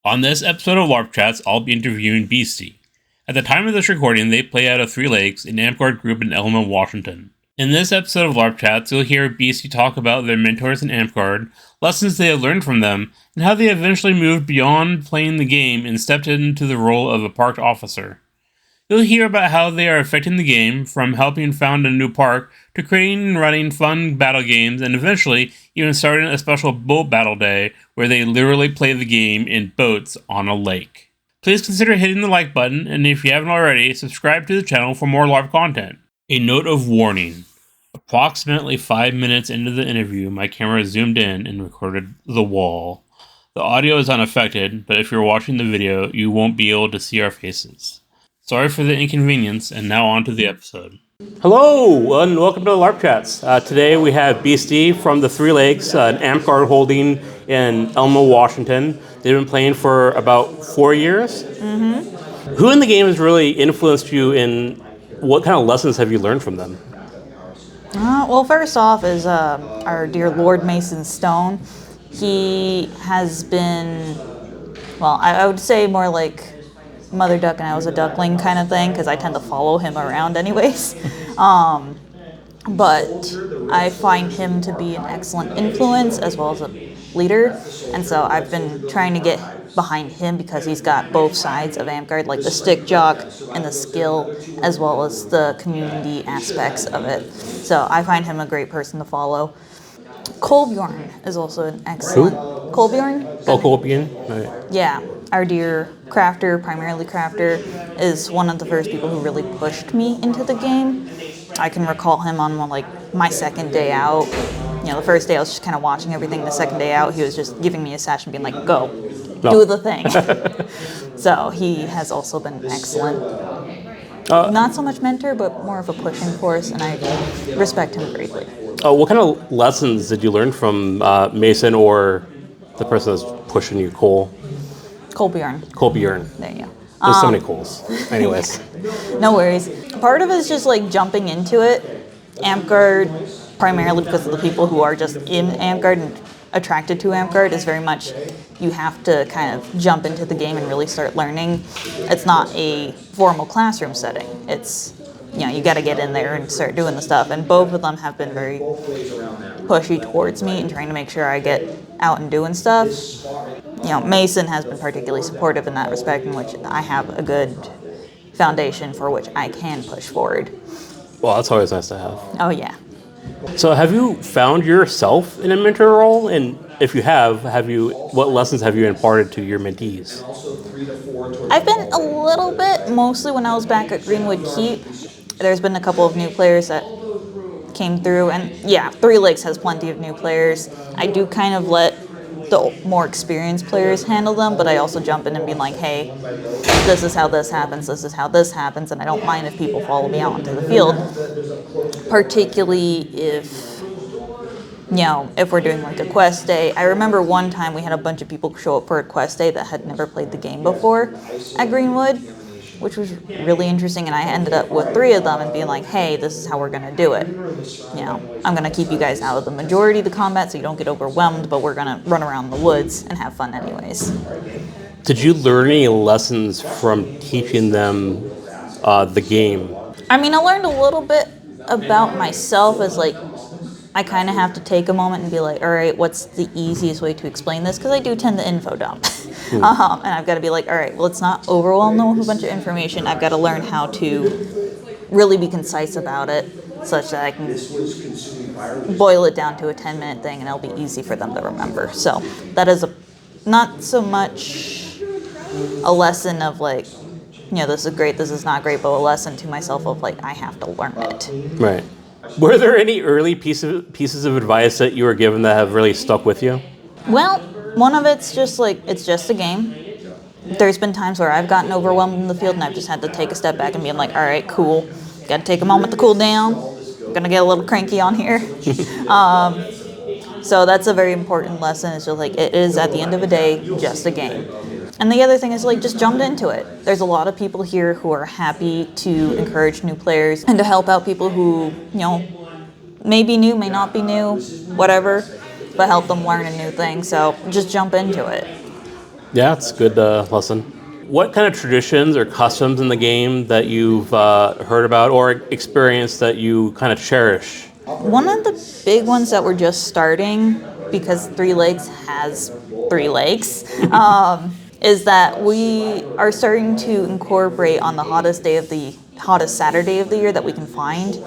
On this episode of LARP Chats, I'll be interviewing Beastie. At the time of this recording, they play out of Three Lakes, an Amtgard group in Elma, Washington. In this episode of LARP Chats, you'll hear Beastie talk about their mentors in Amtgard, lessons they have learned from them, and how they eventually moved beyond playing the game and stepped into the role of a park officer. You'll hear about how they are affecting the game, from helping found a new park to creating and running fun battle games, and eventually even starting a special boat battle day where they literally play the game in boats on a lake. Please consider hitting the like button, and if you haven't already, subscribe to the channel for more LARP content. A note of warning. Approximately 5 minutes into the interview, my camera zoomed in and recorded the wall. The audio is unaffected, but if you're watching the video, you won't be able to see our faces. Sorry for the inconvenience, and now on to the episode. Hello, and welcome to LARP Chats. Today we have Beastie from the Three Lakes, an Amtgard holding in Elma, Washington. They've been playing for about 4 years. Mm-hmm. Who in the game has really influenced you, and what kind of lessons have you learned from them? Well, first off is our dear Lord Mason Stone. He has been, well, I would say more like Mother Duck and I was a duckling kind of thing, because I tend to follow him around anyways. But I find him to be an excellent influence as well as a leader, and so I've been trying to get behind him because he's got both sides of Amtgard, like the stick jock and the skill, as well as the community aspects of it. So I find him a great person to follow. Kolbjorn is also an excellent... Who? Kolbjorn? Oh, Kolbjorn? Right. Yeah, our dear crafter, primarily crafter, is one of the first people who really pushed me into the game. I can recall him on my second day out. You know, the first day I was just kind of watching everything. The second day out, he was just giving me a sash and being like, go, do the thing. So he has also been excellent. Not so much mentor, but more of a pushing force, and I respect him greatly. What kind of lessons did you learn from Mason or the person that's pushing you, Cole? Kolbjorn. Kolbjorn. There you go. There's so many Coles. Anyways. No worries. Part of it is just like jumping into it. Amtgard, primarily because of the people who are just in Amtgard and attracted to Amtgard, is very much you have to kind of jump into the game and really start learning. It's not a formal classroom setting. It's, you know, you got to get in there and start doing the stuff. And both of them have been very pushy towards me and trying to make sure I get out and doing stuff. You know, Mason has been particularly supportive in that respect, in which I have a good foundation for which I can push forward. Well, that's always nice to have. Oh, yeah. So have you found yourself in a mentor role? And if you have what lessons have you imparted to your mentees? I've been a little bit, mostly when I was back at Greenwood Keep. There's been a couple of new players that came through, and yeah, Three Lakes has plenty of new players. I do kind of let the more experienced players handle them, but I also jump in and be like, hey, this is how this happens, this is how this happens, and I don't mind if people follow me out into the field, particularly if, you know, if we're doing like a quest day. I remember one time we had a bunch of people show up for a quest day that had never played the game before at Greenwood, which was really interesting, and I ended up with 3 of them and being like, hey, this is how we're going to do it. You know, I'm going to keep you guys out of the majority of the combat so you don't get overwhelmed, but we're going to run around the woods and have fun anyways. Did you learn any lessons from teaching them the game? I mean, I learned a little bit about myself as like, I kind of have to take a moment and be like, all right, what's the easiest way to explain this? Because I do tend to info dump. And I've got to be like, all right, well, let's not overwhelm them with a bunch of information. I've got to learn how to really be concise about it such that I can boil it down to a 10-minute thing and it'll be easy for them to remember. So that is not so much a lesson of like, you know, this is great, this is not great, but a lesson to myself of like, I have to learn it. Right. Were there any early pieces of advice that you were given that have really stuck with you? Well, one of it's just like, it's just a game. There's been times where I've gotten overwhelmed in the field and I've just had to take a step back and be like, all right, cool. Got to take a moment to cool down. I'm going to get a little cranky on here. So that's a very important lesson. It's just like, it is at the end of the day, just a game. And the other thing is like, just jump into it. There's a lot of people here who are happy to encourage new players and to help out people who, you know, may be new, may not be new, whatever, but help them learn a new thing. So just jump into it. Yeah, it's a good lesson. What kind of traditions or customs in the game that you've heard about or experienced that you kind of cherish? One of the big ones that we're just starting, because Three Lakes has 3 lakes, is that we are starting to incorporate on the hottest Saturday of the year that we can find,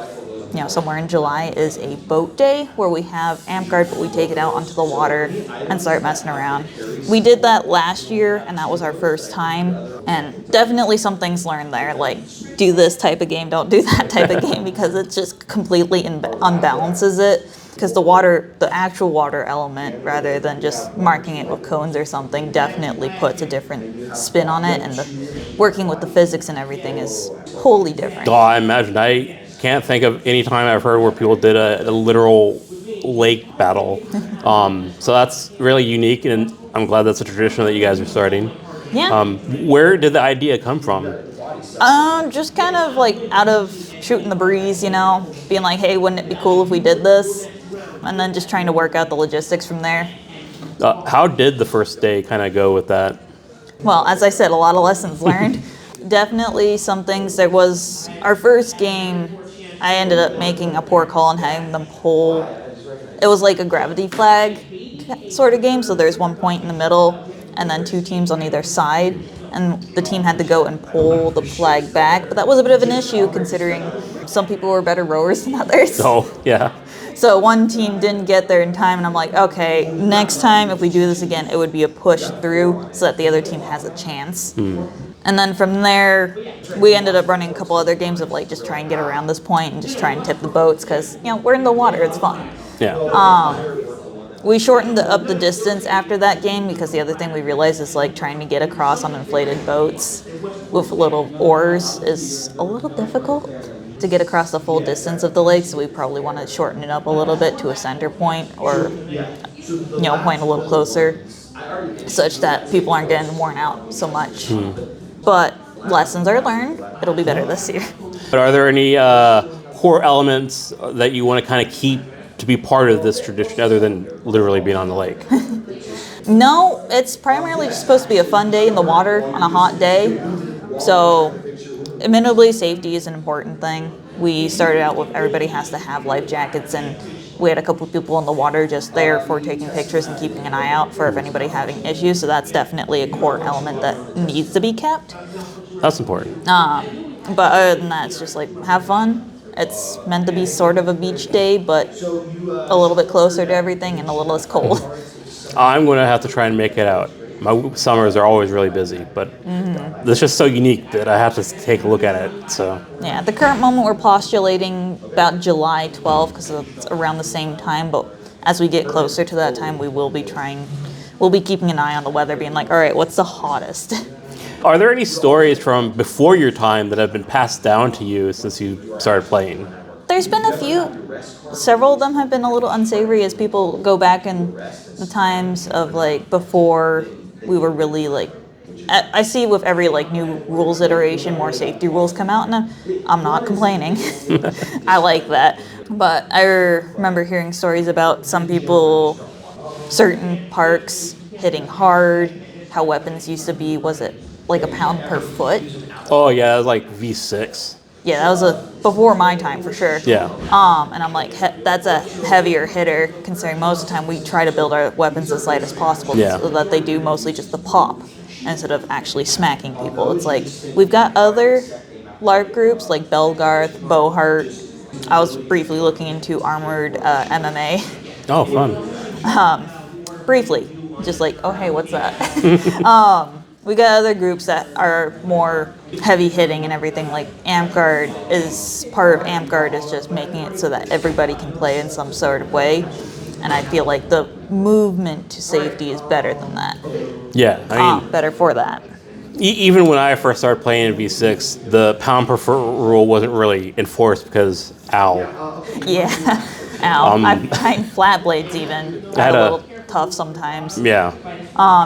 somewhere in July, is a boat day where we have Amtgard, but we take it out onto the water and start messing around. We did that last year, and that was our first time, and definitely some things learned there, like do this type of game, don't do that type of game, because it just completely unbalances it. Because the actual water element, rather than just marking it with cones or something, definitely puts a different spin on it, and working with the physics and everything is wholly different. Oh, I imagine. I can't think of any time I've heard where people did a literal lake battle. So that's really unique, and I'm glad that's a tradition that you guys are starting. Yeah. Where did the idea come from? Just kind of like out of shooting the breeze, being like, hey, wouldn't it be cool if we did this? And then just trying to work out the logistics from there. How did the first day kind of go with that? Well, as I said, a lot of lessons learned. Definitely some things. There was our first game, I ended up making a poor call and having them pull. It was like a gravity flag sort of game, so there's one point in the middle and then 2 teams on either side, and the team had to go and pull the flag back. But that was a bit of an issue considering some people were better rowers than others. Oh, yeah. So one team didn't get there in time, and I'm like, okay, next time if we do this again, it would be a push through so that the other team has a chance. And then from there, we ended up running a couple other games of like just try and get around this point and just try and tip the boats because, we're in the water, it's fun. Yeah. We shortened up the distance after that game because the other thing we realized is like trying to get across on inflated boats with little oars is a little difficult to get across the full distance of the lake, so we probably want to shorten it up a little bit to a center point or, point a little closer such that people aren't getting worn out so much. But lessons are learned. It'll be better this year. But are there any core elements that you want to kind of keep to be part of this tradition other than literally being on the lake? No, it's primarily just supposed to be a fun day in the water on a hot day. So, admittedly, safety is an important thing. We started out with everybody has to have life jackets, and we had a couple people in the water just there for taking pictures and keeping an eye out for if anybody having issues. So that's definitely a core element that needs to be kept. That's important. But other than that, it's just like have fun. It's meant to be sort of a beach day, but a little bit closer to everything and a little less cold. I'm going to have to try and make it out. My summers are always really busy, but it's just so unique that I have to take a look at it. So yeah, at the current moment, we're postulating about July 12th because it's around the same time. But as we get closer to that time, we'll be keeping an eye on the weather, being like, all right, what's the hottest? Are there any stories from before your time that have been passed down to you since you started playing? There's been a few. Several of them have been a little unsavory as people go back in the times of like before we were really like. I see with every like new rules iteration, more safety rules come out, and I'm not complaining. I like that, but I remember hearing stories about some people, certain parks hitting hard. How weapons used to be, was it like a pound per foot? Oh yeah, it was like V6. Yeah, that was before my time for sure. Yeah. And I'm like, that's a heavier hitter, considering most of the time we try to build our weapons as light as possible, so that they do mostly just the pop instead of actually smacking people. It's like we've got other LARP groups like Belgarth, Bowheart. I was briefly looking into armored MMA. Oh, fun. Briefly, just like, oh hey, what's that? We got other groups that are more heavy hitting and everything. Like Amtgard is part of Amtgard is just making it so that everybody can play in some sort of way, and I feel like the movement to safety is better than that. Yeah, I mean, better for that. Even when I first started playing in V6, the pound per foot rule wasn't really enforced because ow. Yeah, ow. I find flat blades even a little tough sometimes. Yeah.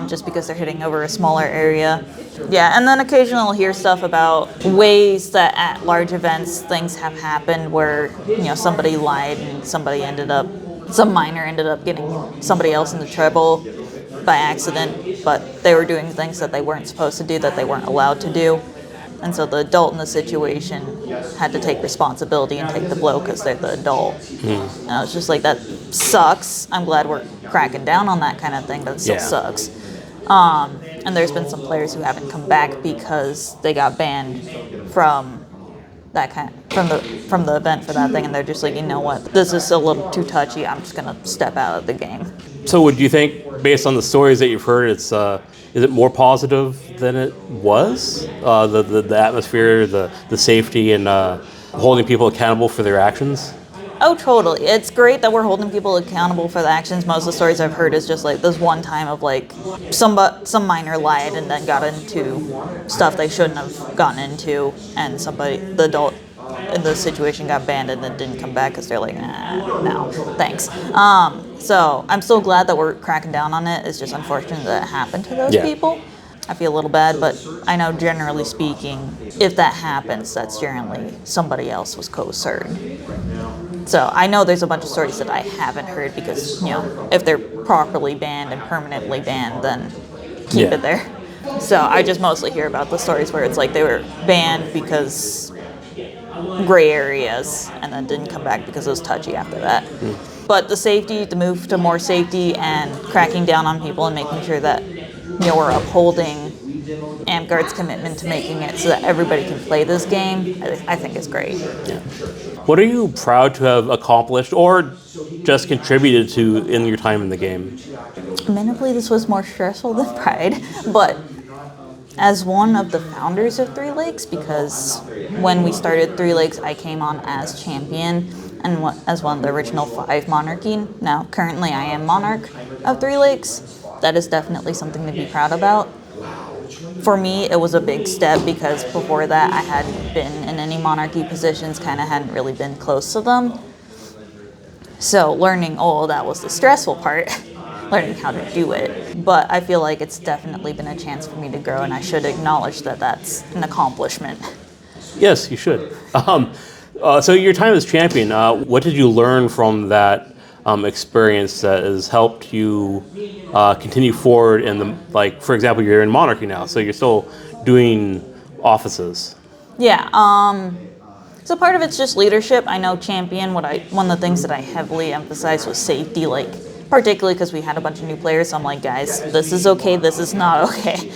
Just because they're hitting over a smaller area. Yeah, and then occasionally I'll hear stuff about ways that at large events things have happened where, somebody lied and some minor ended up getting somebody else into trouble. by accident, but they were doing things that they weren't supposed to do, that they weren't allowed to do. And so the adult in the situation had to take responsibility and take the blow because they're the adult. And I was just like, that sucks. I'm glad we're cracking down on that kind of thing, but it still sucks. And there's been some players who haven't come back because they got banned from that from the event for that thing, and they're just like, you know what, this is a little too touchy. I'm just gonna step out of the game. So, would you think, based on the stories that you've heard, it's is it more positive than it was? The atmosphere, the safety, and holding people accountable for their actions. Oh, totally. It's great that we're holding people accountable for the actions. Most of the stories I've heard is just like this one time of like some minor lied and then got into stuff they shouldn't have gotten into, and the adult in the situation got banned and then didn't come back because they're like, no, thanks. So I'm still glad that we're cracking down on it. It's just unfortunate that it happened to those people. I feel a little bad, but I know generally speaking, if that happens, that's generally somebody else was co-cert. So I know there's a bunch of stories that I haven't heard because, if they're properly banned and permanently banned, then keep it there. So I just mostly hear about the stories where it's like they were banned because gray areas and then didn't come back because it was touchy after that. But the move to more safety and cracking down on people and making sure that we're upholding Amtgard's commitment to making it so that everybody can play this game, I think is great. What are you proud to have accomplished or just contributed to in your time in the game? Admittedly, this was more stressful than Pride, but as one of the founders of Three Lakes, because when we started Three Lakes, I came on as champion and as one of the original 5 Monarchy. Now, currently I am Monarch of Three Lakes. That is definitely something to be proud about. For me, it was a big step because before that, I hadn't been in any Monarchy positions, kind of hadn't really been close to them. So learning all of that was the stressful part, learning how to do it. But I feel like it's definitely been a chance for me to grow, and I should acknowledge that that's an accomplishment. Yes, you should. So your time as champion, what did you learn from that experience that has helped you continue forward for example, you're in Monarchy now, so you're still doing offices. Yeah, so part of it's just leadership. I know champion, one of the things that I heavily emphasized was safety, particularly because we had a bunch of new players, so I'm like, guys, this is okay, this is not okay,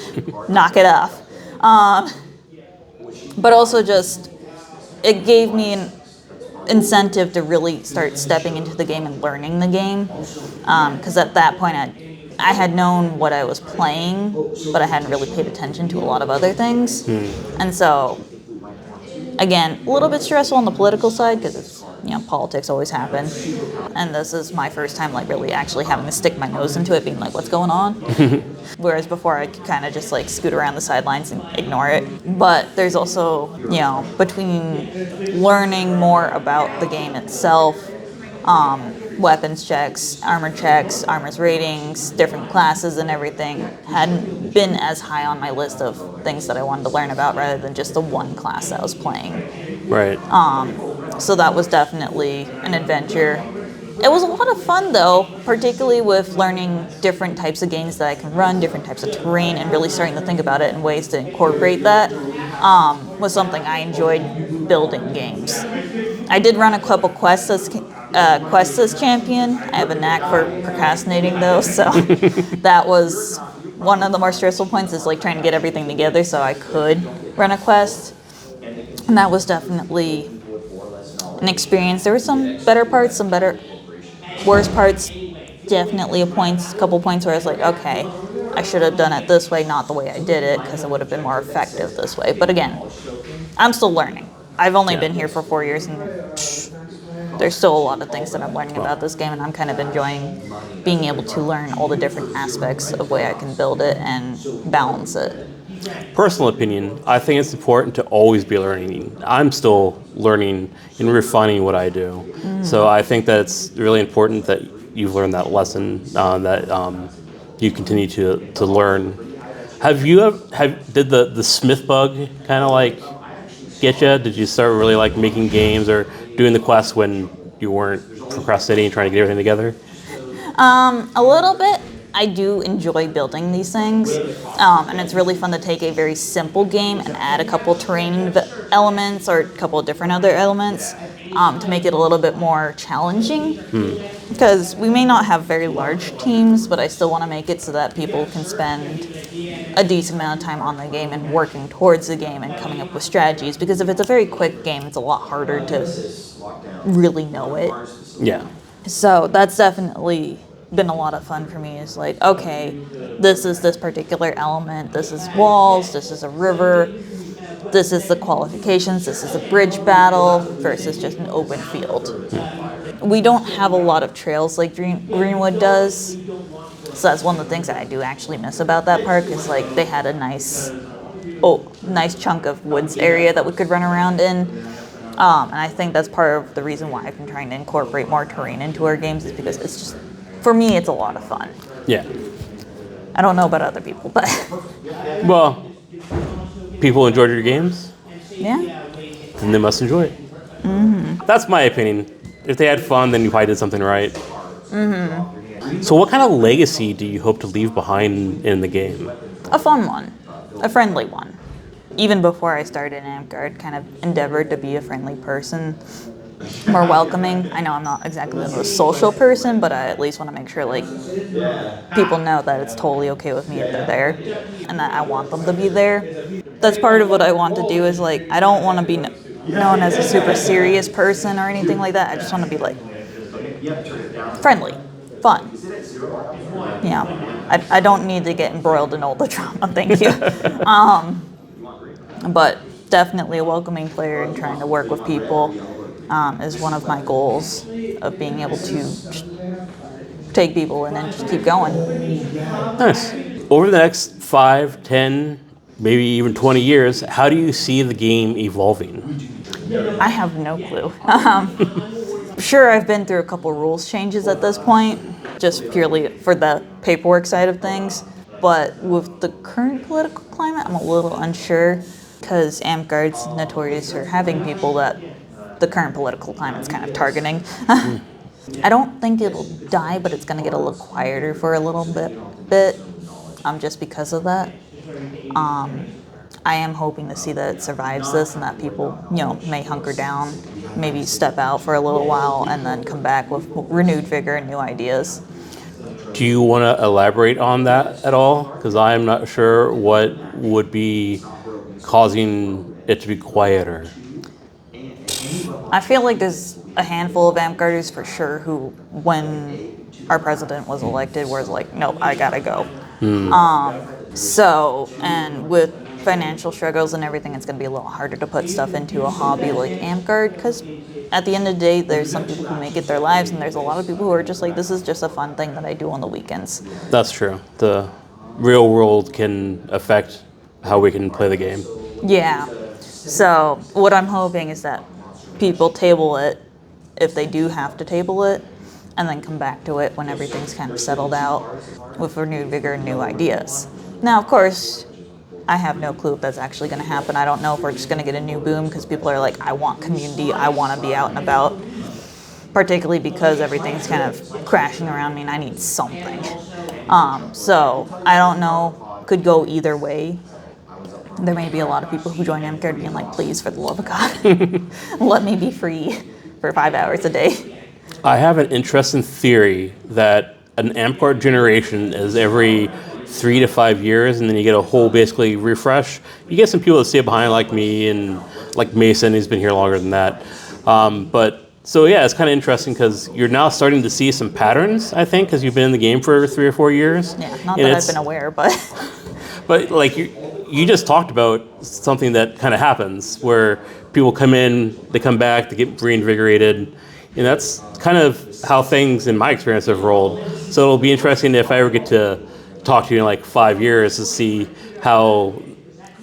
knock it off. But also just, it gave me an incentive to really start stepping into the game and learning the game, because at that point I had known what I was playing, but I hadn't really paid attention to a lot of other things. And so again, a little bit stressful on the political side because it's, politics always happen, and this is my first time really actually having to stick my nose into it, being like, what's going on? Whereas before I could kind of just scoot around the sidelines and ignore it. But there's also, between learning more about the game itself, weapons checks, armor's ratings, different classes and everything hadn't been as high on my list of things that I wanted to learn about rather than just the one class that I was playing. Right. So that was definitely an adventure. It was a lot of fun though, particularly with learning different types of games that I can run, different types of terrain, and really starting to think about it in ways to incorporate that was something I enjoyed building games. I did run a couple quests as champion. I have a knack for procrastinating though, so that was one of the more stressful points, is trying to get everything together so I could run a quest. And that was definitely an experience. There were some better parts, some worse parts. Definitely a couple points where I was like, okay, I should have done it this way, not the way I did it, because it would have been more effective this way. But again, I'm still learning. I've only been here for 4 years, and there's still a lot of things that I'm learning about this game, and I'm kind of enjoying being able to learn all the different aspects of way I can build it and balance it. Personal opinion, I think it's important to always be learning. I'm still learning and refining what I do. So I think that it's really important that you've learned that lesson, that you continue to learn. Did the Smith bug kind of get you? Did you start really making games or doing the quests when you weren't procrastinating and trying to get everything together? A little bit. I do enjoy building these things, and it's really fun to take a very simple game and add a couple terrain elements or a couple of different other elements to make it a little bit more challenging. Because we may not have very large teams, but I still want to make it so that people can spend a decent amount of time on the game and working towards the game and coming up with strategies. Because if it's a very quick game, it's a lot harder to really know it. Yeah. So that's definitely been a lot of fun for me. Is like, okay, this is this particular element, this is walls, this is a river, this is the qualifications, this is a bridge battle versus just an open field. We don't have a lot of trails like Greenwood does, so that's one of the things that I do actually miss about that park is like they had a nice chunk of woods area that we could run around in. And I think that's part of the reason why I've been trying to incorporate more terrain into our games is because it's just, for me, it's a lot of fun. Yeah. I don't know about other people, but Well, people enjoyed your games, yeah. and they must enjoy it. That's my opinion. If they had fun, then you probably did something right. So what kind of legacy do you hope to leave behind in the game? A fun one, a friendly one. Even before I started in Amtgard, kind of endeavored to be a friendly person, more welcoming. I know I'm not exactly the most social person, but I at least want to make sure like people know that it's totally okay with me if they're there, and that I want them to be there. That's part of what I want to do is like I don't want to be known as a super serious person or anything like that. I just want to be like friendly, fun. Yeah, I don't need to get embroiled in all the drama. Thank you. But definitely a welcoming player and trying to work with people is one of my goals of being able to just take people in and just keep going. Nice. Over the next 5, 10, maybe even 20 years, how do you see the game evolving? I have no clue. Sure, I've been through a couple rules changes at this point, just purely for the paperwork side of things. But with the current political climate, I'm a little unsure because Amtgard's notorious for having people that the current political climate's kind of targeting. I don't think it'll die, but it's going to get a little quieter for a little bit just because of that. I am hoping to see that it survives this and that people, may hunker down, maybe step out for a little while and then come back with renewed vigor and new ideas. Do you want to elaborate on that at all? Because I'm not sure what would be causing it to be quieter. I feel like there's a handful of Amtgarders for sure who, when our president was elected, was like, nope, I gotta go. And with financial struggles and everything, it's gonna be a little harder to put stuff into a hobby like Amtgard, because at the end of the day, there's some people who make it their lives, and there's a lot of people who are just like, this is just a fun thing that I do on the weekends. That's true. The real world can affect how we can play the game. Yeah. So what I'm hoping is that people table it if they do have to table it, and then come back to it when everything's kind of settled out with renewed vigor and new ideas. Now, of course, I have no clue if that's actually going to happen. I don't know if we're just going to get a new boom because people are like, I want community, I want to be out and about, particularly because everything's kind of crashing around me and I need something. So I don't know, could go either way. There may be a lot of people who join Amtgard being like, please, for the love of God, let me be free for 5 hours a day. I have an interesting theory that an Amtgard generation is every 3 to 5 years, and then you get a whole basically refresh. You get some people that stay behind like me and like Mason, who's been here longer than that. So yeah, it's kind of interesting because you're now starting to see some patterns, I think, because you've been in the game for 3 or 4 years. Yeah, not that I've been aware, but... But like you just talked about something that kind of happens where people come in, they come back, they get reinvigorated. And that's kind of how things, in my experience, have rolled. So it'll be interesting if I ever get to talk to you in like 5 years to see how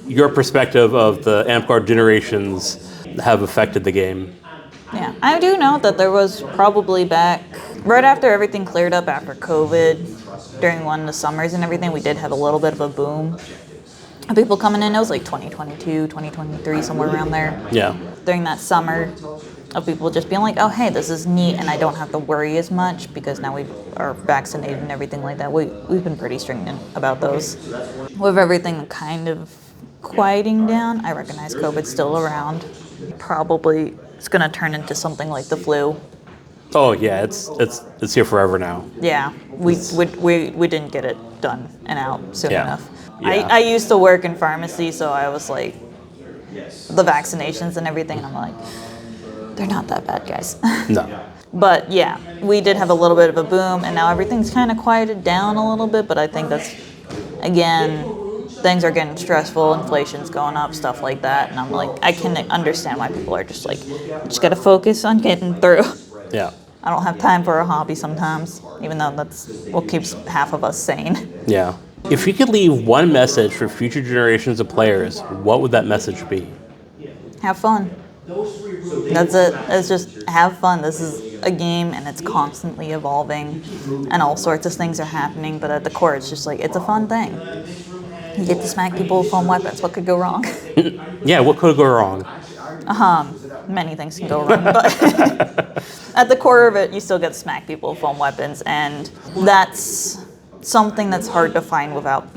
your perspective of the Amtgard generations have affected the game. Yeah, I do know that there was probably back, right after everything cleared up after COVID, during one of the summers and everything, we did have a little bit of a boom. People coming in, it was like 2022, 2023, somewhere around there. Yeah. During that summer, of people just being like, oh, hey, this is neat, and I don't have to worry as much because now we are vaccinated and everything like that. We've been pretty stringent about those. With everything kind of quieting down, I recognize COVID's still around. Probably it's going to turn into something like the flu. Oh yeah, it's here forever now. Yeah, we didn't get it done and out soon Yeah. enough. Yeah. I used to work in pharmacy, so I was like, the vaccinations and everything, and I'm like, they're not that bad, guys. No. But yeah, we did have a little bit of a boom, and now everything's kind of quieted down a little bit, but I think that's, again, things are getting stressful, inflation's going up, stuff like that, and I'm like, I can understand why people are just like, just gotta focus on getting through. Yeah. I don't have time for a hobby sometimes, even though that's what keeps half of us sane. Yeah. If you could leave one message for future generations of players, what would that message be? Have fun. That's it. It's just have fun. This is a game and it's constantly evolving and all sorts of things are happening, but at the core it's just like, it's a fun thing. You get to smack people with foam weapons. What could go wrong? Yeah, what could go wrong? Many things can go wrong, but at the core of it, you still get to smack people with foam weapons, and that's something that's hard to find without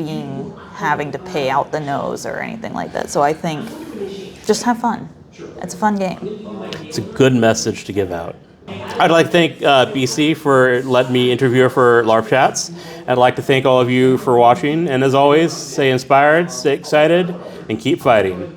having to pay out the nose or anything like that. So I think just have fun. It's a fun game. It's a good message to give out. I'd like to thank Beastie for letting me interview her for LARP Chats. I'd like to thank all of you for watching, and as always, stay inspired, stay excited, and keep fighting.